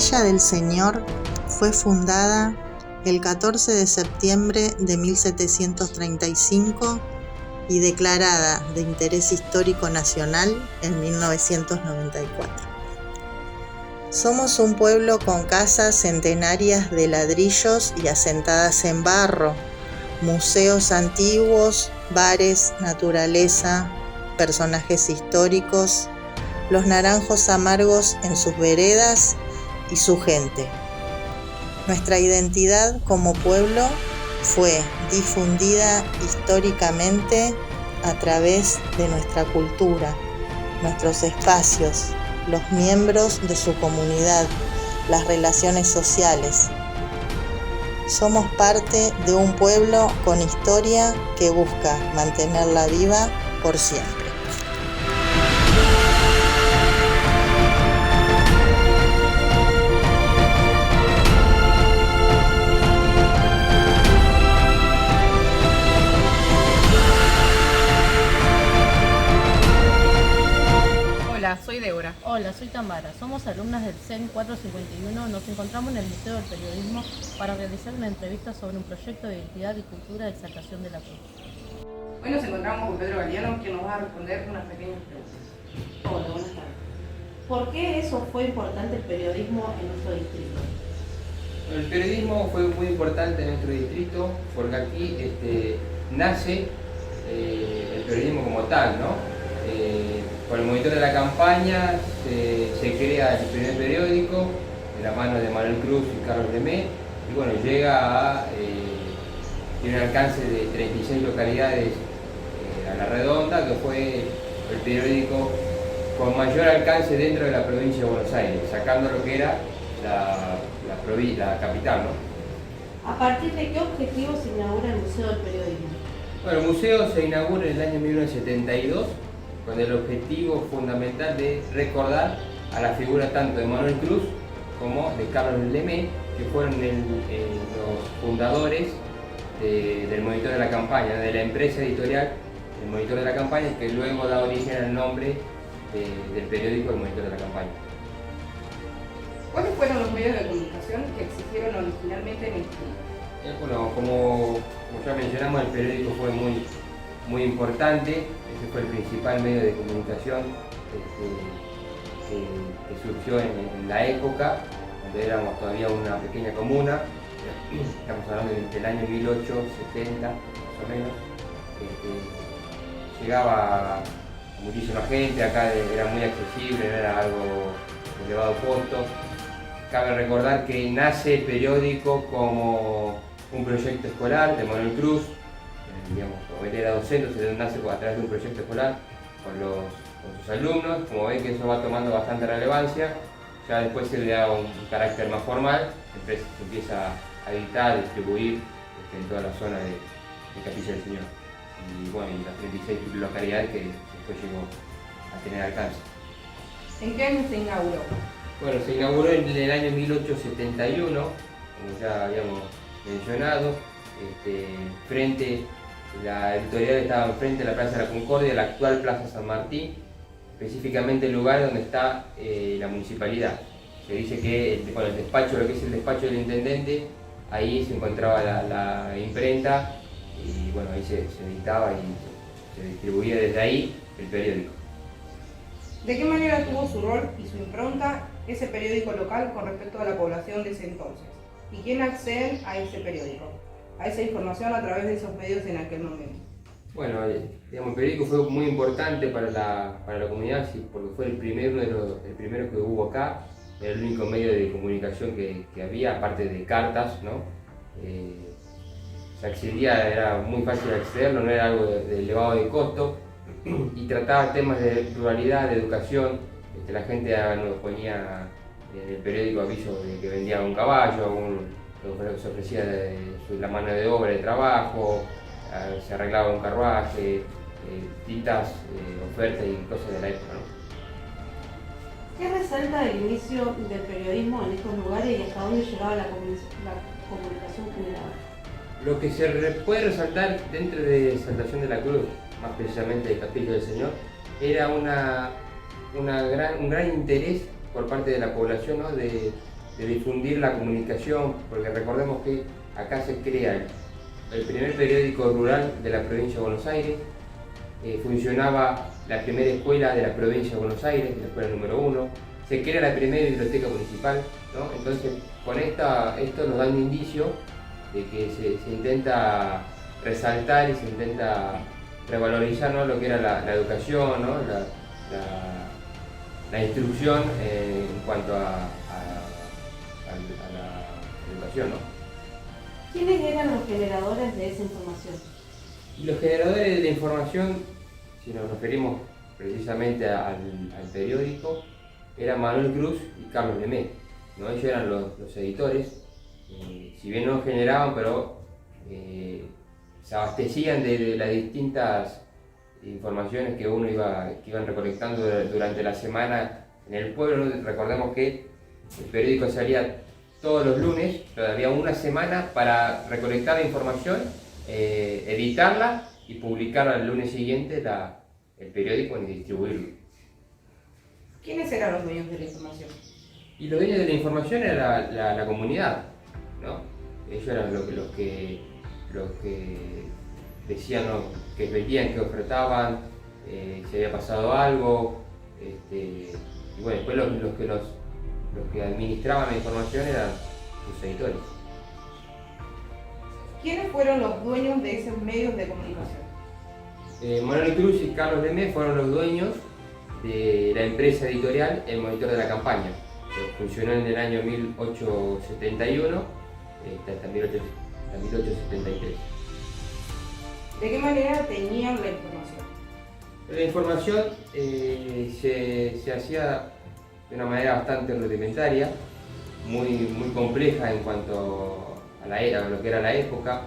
Capilla del Señor fue fundada el 14 de septiembre de 1735 y declarada de interés histórico nacional en 1994. Somos un pueblo con casas centenarias de ladrillos y asentadas en barro, museos antiguos, bares, naturaleza, personajes históricos, los naranjos amargos en sus veredas y su gente. Nuestra identidad como pueblo fue difundida históricamente a través de nuestra cultura, nuestros espacios, los miembros de su comunidad, las relaciones sociales. Somos parte de un pueblo con historia que busca mantenerla viva por siempre. Hola, soy Débora. Hola, soy Tamara. Somos alumnas del CEN 451. Nos encontramos en el Museo del Periodismo para realizar una entrevista sobre un proyecto de identidad y cultura de Exaltación de la Cruz. Hoy nos encontramos con Pedro Galeano, quien nos va a responder unas pequeñas preguntas. Hola, buenas tardes. ¿Por qué eso fue importante el periodismo en nuestro distrito? El periodismo fue muy importante en nuestro distrito porque aquí nace el periodismo como tal, ¿no? Con el monitor de la campaña se crea el primer periódico de la mano de Manuel Cruz y Carlos Lemé y bueno, llega a tiene un alcance de 36 localidades a la redonda, que fue el periódico con mayor alcance dentro de la provincia de Buenos Aires, sacando lo que era la capital, ¿no? ¿A partir de qué objetivo se inaugura el Museo del Periodismo? Bueno, el museo se inaugura en el año 1972 con el objetivo fundamental de recordar a la figura tanto de Manuel Cruz como de Carlos Lemé, que fueron los fundadores del Monitor de la Campaña, de la empresa editorial El Monitor de la Campaña, que luego da origen al nombre del periódico El Monitor de la Campaña. ¿Cuáles fueron los medios de comunicación que existieron originalmente en el distrito? Bueno, como ya mencionamos, el periódico fue muy importante. Ese fue el principal medio de comunicación que surgió en la época, donde éramos todavía una pequeña comuna. Estamos hablando del año 1870, más o menos. Llegaba muchísima gente, acá era muy accesible, no era algo de elevado costo. Cabe recordar que nace el periódico como un proyecto escolar de Manuel Cruz, digamos, como él era docente, se nace a través de un proyecto escolar con sus alumnos. Como ven que eso va tomando bastante relevancia, ya después se le da un carácter más formal, se empieza a editar, distribuir en toda la zona de Capilla del Señor. Y bueno, y las 36 localidades que después llegó a tener alcance. ¿En qué año se inauguró? Bueno, se inauguró en el año 1871, como ya habíamos mencionado, la editorial estaba enfrente de la Plaza de la Concordia, la actual Plaza San Martín, específicamente el lugar donde está la municipalidad. Se dice que el despacho, lo que es el despacho del intendente, ahí se encontraba la imprenta y bueno, ahí se editaba y se distribuía desde ahí el periódico. ¿De qué manera tuvo su rol y su impronta ese periódico local con respecto a la población de ese entonces? ¿Y quién accede a ese periódico, a esa información a través de esos medios en aquel momento? Bueno, digamos, el periódico fue muy importante para la comunidad, sí, porque fue el primero que hubo acá, era el único medio de comunicación que había, aparte de cartas, ¿no? Se accedía, era muy fácil accederlo, no era algo de elevado de costo, y trataba temas de ruralidad, de educación. La gente nos ponía en el periódico aviso de que vendía un caballo, se ofrecía la mano de obra de trabajo, se arreglaba un carruaje, distintas ofertas y cosas de la época, ¿no? ¿Qué resalta del inicio del periodismo en estos lugares y hasta dónde llegaba la comunicación general? Lo que se puede resaltar dentro de Exaltación de la Cruz, más precisamente de Capilla del Señor, era un gran interés por parte de la población, ¿no? de de difundir la comunicación, porque recordemos que acá se crea el primer periódico rural de la provincia de Buenos Aires, funcionaba la primera escuela de la provincia de Buenos Aires, la escuela número 1, se crea la primera biblioteca municipal, ¿no? Entonces con esto nos da un indicio de que se intenta resaltar y se intenta revalorizar, ¿no?, lo que era la educación, ¿no?, la instrucción en cuanto a la educación, ¿no? ¿Quiénes eran los generadores de esa información? Y los generadores de información, si nos referimos precisamente al periódico, eran Manuel Cruz y Carlos Lemay, ¿no? Ellos eran los editores, si bien no generaban, pero se abastecían de las distintas informaciones que iban recolectando durante la semana en el pueblo, ¿no? Recordemos que el periódico salía todos los lunes, pero había una semana para recolectar la información, editarla y publicarla el lunes siguiente el periódico y distribuirlo. ¿Quiénes eran los dueños de la información? Y los dueños de la información era la comunidad, ¿no? Ellos eran los que decían, ¿no?, que vendían, que ofertaban, si había pasado algo, y bueno, después los que administraban la información eran sus editores. ¿Quiénes fueron los dueños de esos medios de comunicación? Manuel Cruz y Carlos Lemay fueron los dueños de la empresa editorial El Monitor de la Campaña, que funcionó en el año 1871 hasta 1873. ¿De qué manera tenían la información? La información se hacía de una manera bastante rudimentaria, muy compleja en cuanto a lo que era la época.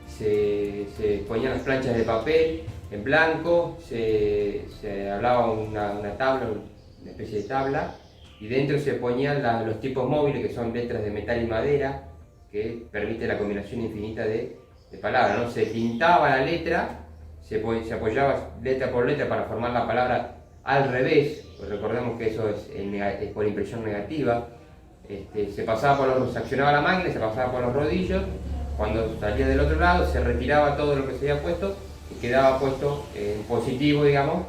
Se ponían las planchas de papel en blanco, se hablaba una tabla, una especie de tabla, y dentro se ponían los tipos móviles, que son letras de metal y madera, que permite la combinación infinita de palabras, ¿no? Se pintaba la letra, se apoyaba letra por letra para formar la palabra al revés, pues recordemos que eso es por impresión negativa. Se accionaba la máquina, se pasaba por los rodillos, cuando salía del otro lado se retiraba todo lo que se había puesto y quedaba puesto en positivo, digamos,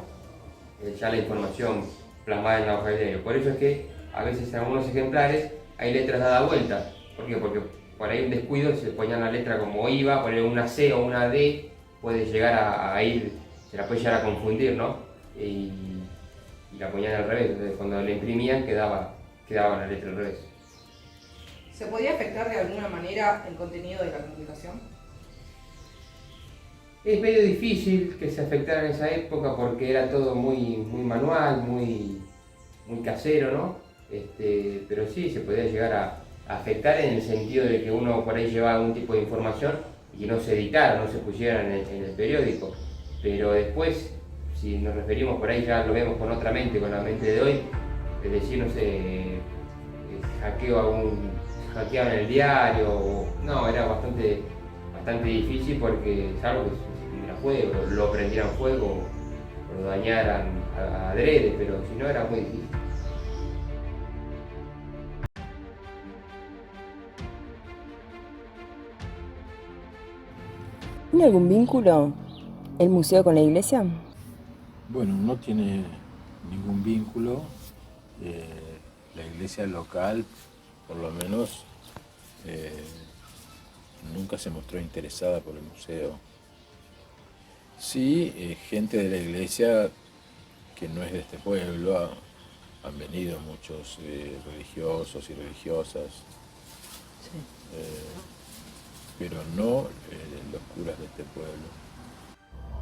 ya la información plasmada en la hoja de diario. Por eso es que a veces en algunos ejemplares hay letras dadas vueltas. ¿Por qué? Porque por ahí un descuido se ponían la letra como iba, poner una C o una D, puede llegar a ir, se la puede llegar a confundir, ¿no? Y la ponían al revés, entonces cuando la imprimían quedaba la letra al revés. ¿Se podía afectar de alguna manera el contenido de la comunicación? Es medio difícil que se afectara en esa época porque era todo muy manual, muy casero, ¿no? Pero sí se podía llegar a afectar en el sentido de que uno por ahí llevaba algún tipo de información y que no se editara, no se pusiera en el periódico. Pero después, si nos referimos por ahí, ya lo vemos con otra mente, con la mente de hoy, es decir, no sé, hackeaban el diario, no, era bastante difícil porque salvo que se prendiera fuego, lo prendieran fuego o lo dañaran adrede, pero si no era muy difícil. ¿Tiene algún vínculo el museo con la iglesia? Bueno, no tiene ningún vínculo. La iglesia local, por lo menos, nunca se mostró interesada por el museo. Sí, gente de la iglesia que no es de este pueblo, han venido muchos religiosos y religiosas, Sí. pero no los curas de este pueblo.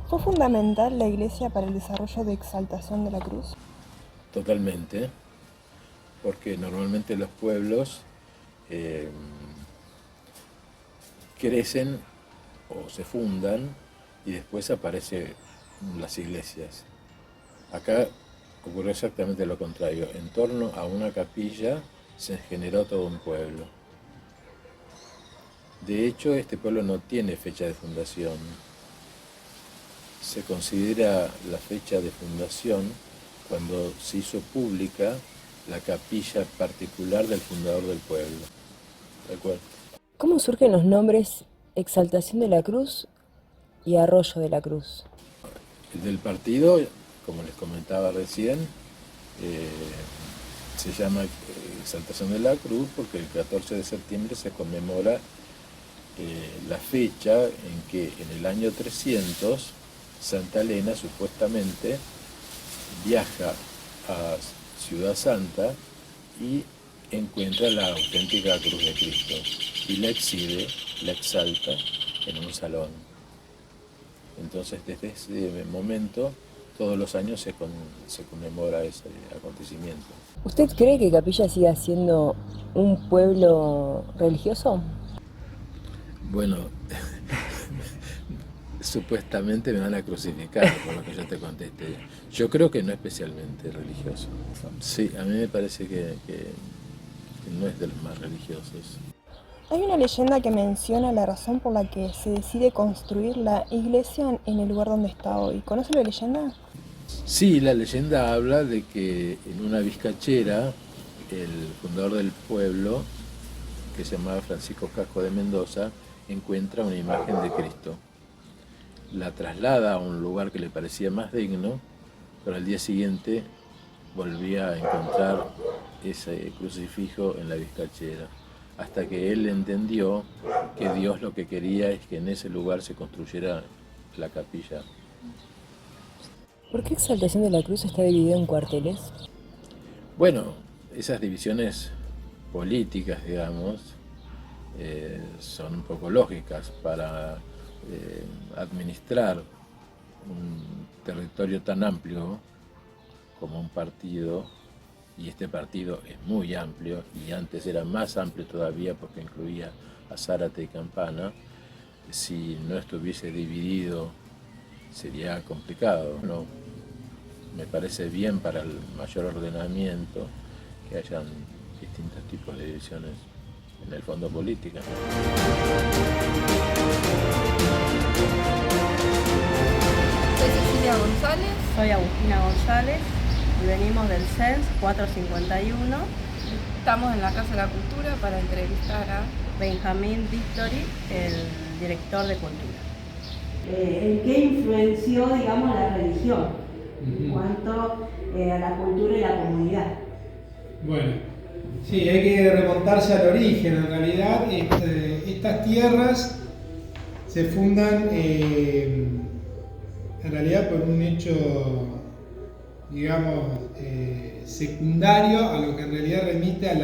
¿Fue fundamental la iglesia para el desarrollo de Exaltación de la Cruz? Totalmente, porque normalmente los pueblos crecen o se fundan y después aparecen las iglesias. Acá ocurrió exactamente lo contrario. En torno a una capilla se generó todo un pueblo. De hecho, este pueblo no tiene fecha de fundación. Se considera la fecha de fundación cuando se hizo pública la capilla particular del fundador del pueblo. ¿De acuerdo? ¿Cómo surgen los nombres Exaltación de la Cruz y Arroyo de la Cruz? El del partido, como les comentaba recién, se llama Exaltación de la Cruz porque el 14 de septiembre se conmemora la fecha en que en el año 300 Santa Elena supuestamente viaja a Ciudad Santa y encuentra la auténtica cruz de Cristo y la exhibe, la exalta en un salón. Entonces desde ese momento todos los años se conmemora ese acontecimiento. ¿Usted cree que Capilla siga siendo un pueblo religioso? Bueno, supuestamente me van a crucificar por lo que yo te contesté. Yo creo que no especialmente religioso. Sí, a mí me parece que no es de los más religiosos. Hay una leyenda que menciona la razón por la que se decide construir la iglesia en el lugar donde está hoy. ¿Conoce la leyenda? Sí, la leyenda habla de que en una vizcachera el fundador del pueblo, que se llamaba Francisco Casco de Mendoza, encuentra una imagen de Cristo. La traslada a un lugar que le parecía más digno, pero al día siguiente volvía a encontrar ese crucifijo en la vizcachera, hasta que él entendió que Dios lo que quería es que en ese lugar se construyera la capilla. ¿Por qué Exaltación de la Cruz está dividida en cuarteles? Bueno, esas divisiones políticas, digamos, son un poco lógicas para administrar un territorio tan amplio como un partido, y este partido es muy amplio, y antes era más amplio todavía porque incluía a Zárate y Campana. Si no estuviese dividido sería complicado, ¿no? Me parece bien para el mayor ordenamiento que hayan distintos tipos de divisiones en el fondo política. Soy Cecilia González. Soy Agustina González y venimos del CENS 451. Estamos en la Casa de la Cultura para entrevistar a Benjamín Victory, el director de Cultura. ¿En qué influenció, digamos, la religión en cuanto a la cultura y la comunidad? Bueno, sí, hay que remontarse al origen. En realidad, estas tierras se fundan en realidad por un hecho, digamos, secundario a lo que en realidad remite a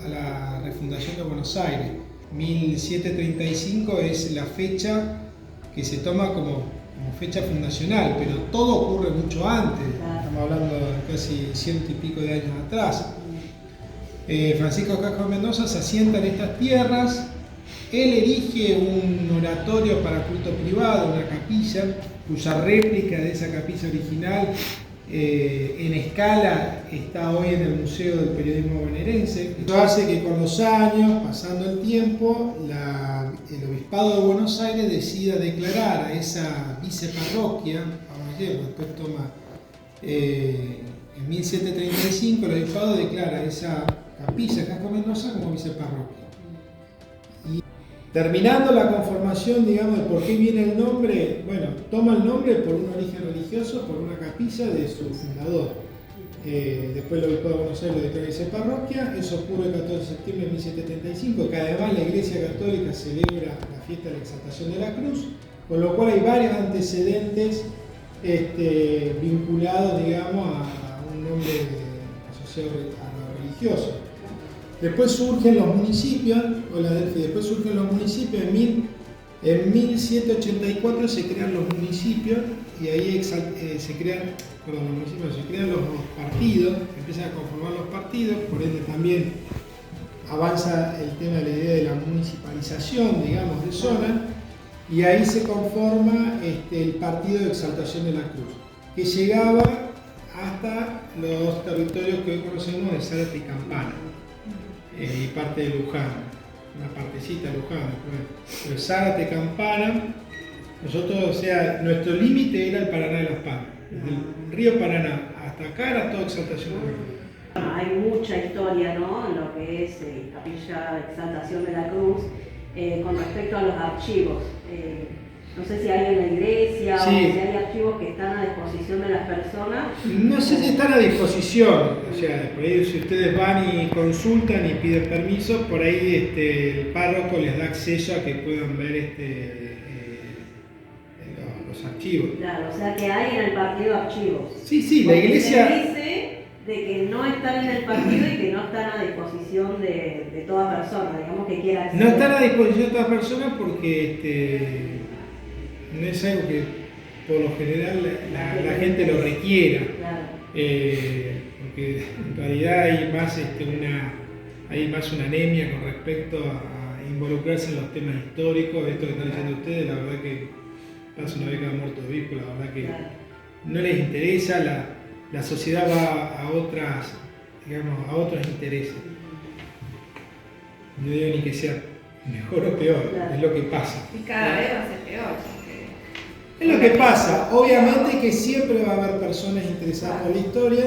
la refundación de Buenos Aires. 1735 es la fecha que se toma como fecha fundacional, pero todo ocurre mucho antes. Estamos hablando de casi 100 y pico de años atrás. Francisco Casco de Mendoza se asienta en estas tierras. Él erige un oratorio para culto privado, una capilla, cuya réplica de esa capilla original en escala está hoy en el Museo del Periodismo Bonaerense. Esto hace que con los años, pasando el tiempo, el Obispado de Buenos Aires decida declarar a esa viceparroquia, después toma, en 1735 el Obispado declara esa capilla Casco de Mendoza como viceparroquia. Y terminando la conformación, digamos, de por qué viene el nombre, bueno, toma el nombre por un origen religioso, por una capilla de su fundador. Después el Obispado de Buenos Aires lo declara viceparroquia. Eso ocurre el 14 de septiembre de 1735, que además la Iglesia Católica celebra la fiesta de la Exaltación de la Cruz, con lo cual hay varios antecedentes vinculados, digamos, a un nombre asociado a lo religioso. Después surgen los municipios, en 1784 se crean los municipios y ahí se crean los partidos, empiezan a conformar los partidos, por ende también avanza el tema de la idea de la municipalización, digamos, de zona, y ahí se conforma el Partido de Exaltación de la Cruz, que llegaba hasta los territorios que hoy conocemos de Zárate y Campana. Y parte de Luján, una partecita de Luján, pero Zárate, Campana, nosotros, o sea, nuestro límite era el Paraná de las Pampas, desde el río Paraná hasta acá era toda Exaltación de la Cruz. Hay mucha historia, ¿no?, en lo que es Capilla Exaltación de la Cruz con respecto a los archivos. No sé si hay en la iglesia o si hay archivos que están a disposición de las personas. No sé si están a disposición, o sea, por ahí si ustedes van y consultan y piden permiso, por ahí el párroco les da acceso a que puedan ver los archivos. Claro, o sea que hay en el partido archivos. Sí, la iglesia... Se dice de que no están en el partido y que no están a disposición de toda persona, digamos, que quiera acceder. No están a disposición de toda persona porque no es algo que por lo general la gente lo requiera. Claro. Porque en realidad hay más una anemia con respecto a involucrarse en los temas históricos. Esto que están diciendo ustedes, la verdad que pasa una década muerto de obispo, la verdad que no les interesa, la sociedad va a otros intereses. No digo ni que sea mejor o peor, es lo que pasa. Y cada vez va a ser peor. Es lo que pasa. Obviamente que siempre va a haber personas interesadas por la historia,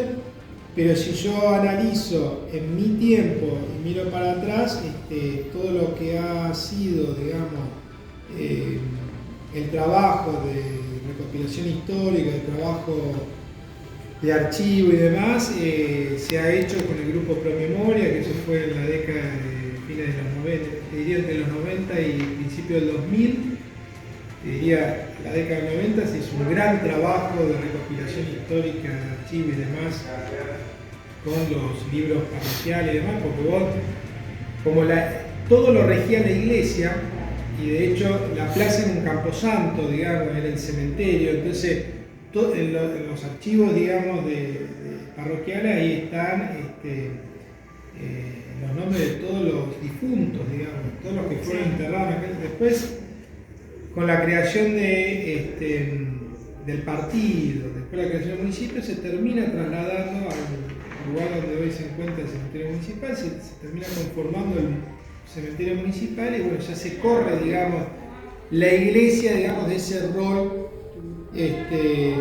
pero si yo analizo en mi tiempo y miro para atrás, todo lo que ha sido, digamos, el trabajo de recopilación histórica, el trabajo de archivo y demás, se ha hecho con el grupo Promemoria, que eso fue en la década de fines de los 90, diría entre los 90 y principios del 2000, diría la década del 90, se hizo un gran trabajo de recopilación histórica, de archivo y demás, con los libros parroquiales y demás, porque vos, como todo lo regía la iglesia, y de hecho la plaza en un camposanto, digamos, era el cementerio, entonces en los archivos, digamos, de parroquiales, ahí están los nombres de todos los difuntos, digamos, todos los que fueron enterrados. Después, con la creación del partido, después de la creación del municipio, se termina trasladando al lugar donde hoy se encuentra el cementerio municipal, se termina conformando el cementerio municipal y bueno, ya se corre, digamos, la iglesia, digamos, de ese rol de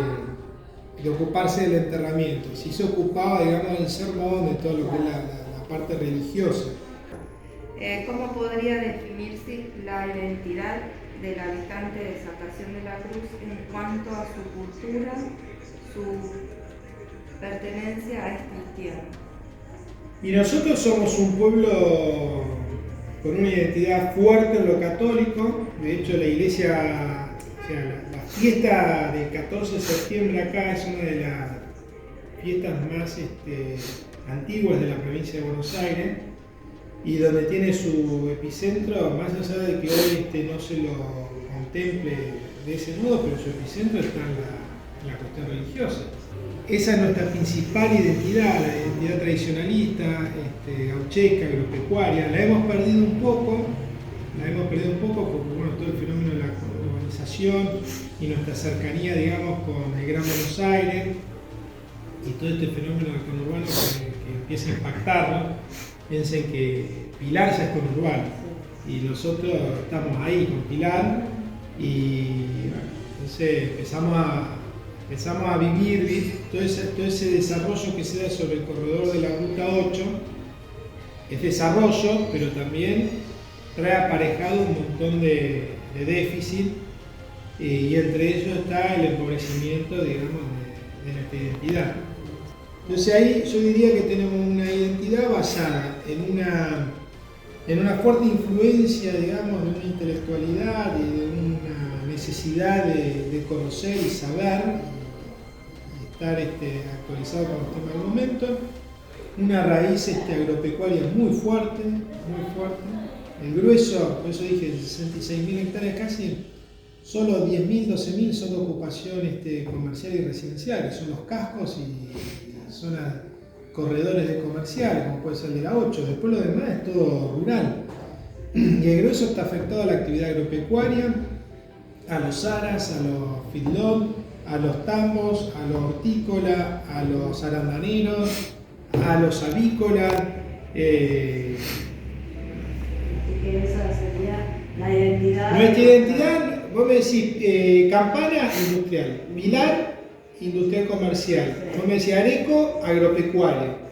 ocuparse del enterramiento. Si se ocupaba, digamos, del sermón, de todo lo que es la parte religiosa. ¿Cómo podría definirse la identidad del habitante de Exaltación de la Cruz en cuanto a su cultura, su pertenencia a esta tierra? Y nosotros somos un pueblo con una identidad fuerte en lo católico. De hecho, la iglesia, o sea, la fiesta del 14 de septiembre acá es una de las fiestas más antiguas de la provincia de Buenos Aires y donde tiene su epicentro, más allá de que hoy no se lo contemple de ese modo, pero su epicentro está en la cuestión religiosa. Esa es nuestra principal identidad, la identidad tradicionalista, gaucheca, agropecuaria. La hemos perdido un poco porque bueno, todo el fenómeno de la urbanización y nuestra cercanía, digamos, con el Gran Buenos Aires y todo este fenómeno del conurbano que empieza a impactarlo. Piensen que Pilar ya es conurbano y nosotros estamos ahí con Pilar y bueno, entonces empezamos a vivir todo ese desarrollo que se da sobre el corredor de la Ruta 8. Es desarrollo, pero también trae aparejado un montón de déficit y entre ellos está el empobrecimiento, digamos, de nuestra identidad. Entonces ahí yo diría que tenemos una identidad basada en una fuerte influencia, digamos, de una intelectualidad y de una necesidad de conocer y saber y estar actualizado con los temas del momento. Una raíz agropecuaria muy fuerte. El grueso, por eso dije 66.000 hectáreas casi, solo 10.000, 12.000 son de ocupación comercial y residencial, que son los cascos y zonas corredores de comercial, como puede ser el de la 8. Después lo demás es todo rural. Y el grueso está afectado a la actividad agropecuaria, a los aras, a los feedlot, a los tambos, a los hortícolas, a los arandaneros, a los avícolas. Esa sería la identidad. Nuestra identidad, vos me decís, Campana, industrial, Pilar, industrial comercial, vos me decís Areco, agropecuario.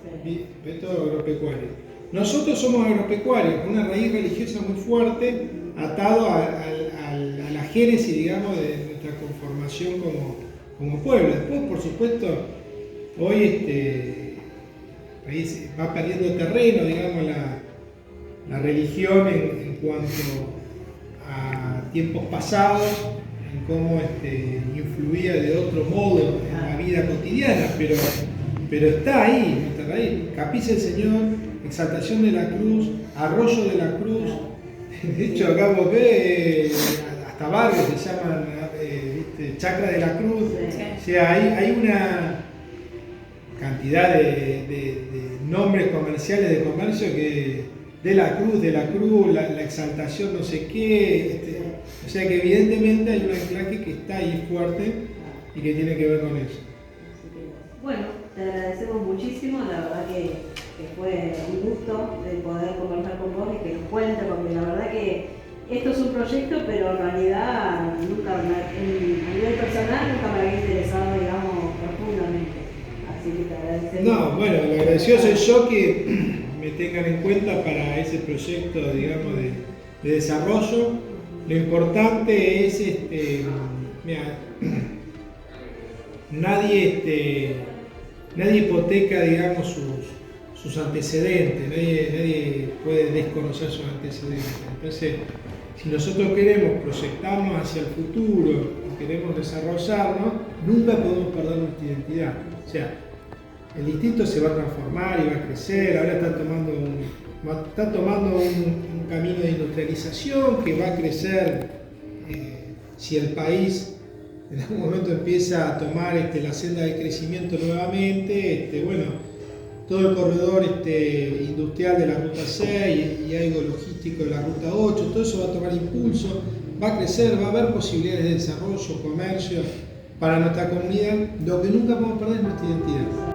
método agropecuario. Nosotros somos agropecuarios, con una raíz religiosa muy fuerte, atado a la génesis, digamos, de nuestra conformación como pueblo. Después, por supuesto, hoy va perdiendo terreno, digamos, la religión en cuanto a tiempos pasados, en cómo influía de otro modo en la vida cotidiana, pero está ahí, nuestra raíz. Capilla del Señor, Exaltación de la Cruz, Arroyo de la Cruz. De hecho, acá vos ves, hasta barrios se llaman Chacra de la Cruz. O sea, hay una cantidad de nombres comerciales de comercio que de la Cruz, la Exaltación no sé qué. O sea que evidentemente hay un anclaje que está ahí fuerte y que tiene que ver con eso. Bueno, te agradecemos muchísimo, la verdad que fue un gusto de poder conversar con vos y que nos cuentes, porque la verdad que esto es un proyecto, pero en realidad nunca, a nivel personal, nunca me había interesado, digamos, profundamente. Así que te agradecemos. No, bueno, el agradecido soy yo que me tengan en cuenta para ese proyecto, digamos, de desarrollo. Lo importante es, mira, nadie hipoteca, digamos, sus antecedentes, nadie puede desconocer sus antecedentes. Entonces, si nosotros queremos proyectarnos hacia el futuro y queremos desarrollarnos, nunca podemos perder nuestra identidad. O sea, el distrito se va a transformar y va a crecer, ahora está tomando un camino de industrialización que va a crecer si el país en algún momento empieza a tomar la senda de crecimiento nuevamente. Bueno, todo el corredor industrial de la Ruta 6 y algo logístico de la Ruta 8, todo eso va a tomar impulso, va a crecer, va a haber posibilidades de desarrollo, comercio para nuestra comunidad. Lo que nunca podemos perder es nuestra identidad.